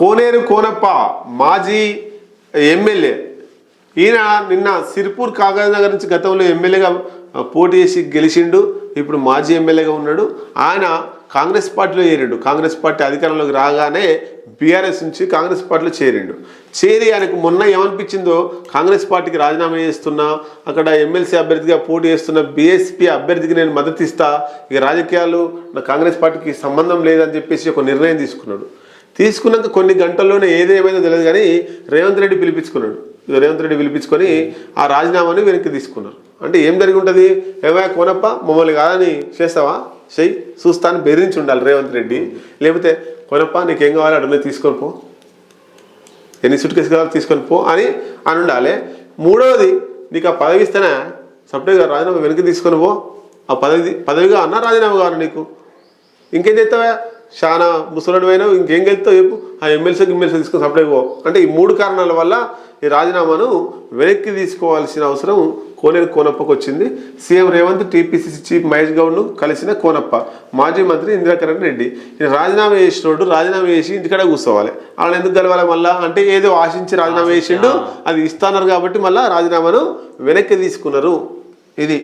కోనేరు కోనప్ప మాజీ ఎమ్మెల్యే ఈయన నిన్న సిర్పూర్ కాగజ్ నగర్ నుంచి గతంలో ఎమ్మెల్యేగా పోటీ చేసి గెలిచిండు. ఇప్పుడు మాజీ ఎమ్మెల్యేగా ఉన్నాడు. ఆయన కాంగ్రెస్ పార్టీలో చేరిండు. కాంగ్రెస్ పార్టీ అధికారంలోకి రాగానే బీఆర్ఎస్ నుంచి కాంగ్రెస్ పార్టీలో చేరి ఆయనకు మొన్న ఏమనిపించిందో కాంగ్రెస్ పార్టీకి రాజీనామా చేస్తున్నా, అక్కడ ఎమ్మెల్సీ అభ్యర్థిగా పోటీ చేస్తున్న బీఎస్పీ అభ్యర్థికి నేను మద్దతు ఇస్తా, ఇక రాజకీయాలు నా కాంగ్రెస్ పార్టీకి సంబంధం లేదని చెప్పేసి ఒక నిర్ణయం తీసుకున్నాడు. తీసుకున్నాక కొన్ని గంటల్లోనే ఏదేమైందో తెలియదు కానీ రేవంత్ రెడ్డి పిలిపించుకున్నాడు. రేవంత్ రెడ్డి పిలిపించుకొని ఆ రాజీనామాని వెనక్కి తీసుకున్నారు. అంటే ఏం జరిగి ఉంటుంది? ఏమయ్యా కోనప్ప మమ్మల్ని కాదని చేస్తావా, చెయ్యి చూస్తాను బెదిరించి ఉండాలి రేవంత్ రెడ్డి. లేకపోతే కోనప్ప నీకేం కావాలి అడుగునే తీసుకొని పో, ఎన్ని సూట్ కేసు కావాలి తీసుకొని పో అని ఉండాలి. మూడవది, నీకు ఆ పదవి ఇస్తేనే సపరేట్గా రాజీనామా వెనక్కి తీసుకొని పో. ఆ పదవిగా అన్నా రాజీనామా కావాలి నీకు. ఇంకేం చేస్తావా? చాలా ముసలాడు అయినా ఇంకేం గెలుస్తావు చెప్పు. ఆ ఎమ్మెల్సీ తీసుకొని సపరేట్ పో. అంటే ఈ మూడు కారణాల వల్ల ఈ రాజీనామాను వెనక్కి తీసుకోవాల్సిన అవసరం కోనేరు కోనప్పకు వచ్చింది. CM Revanth TPCC chief Mahesh గౌడ్ను కలిసిన కోనప్ప మాజీ మంత్రి ఇందిరాకరణ్ రెడ్డి రాజీనామా చేసినోడు రాజీనామా చేసి ఇంటికాడ కూర్చోవాలి. వాళ్ళని ఎందుకు కలవాలి మళ్ళా? అంటే ఏదో ఆశించి రాజీనామా చేసిండు, అది ఇస్తున్నారు కాబట్టి మళ్ళీ రాజీనామాను వెనక్కి తీసుకున్నారు. ఇది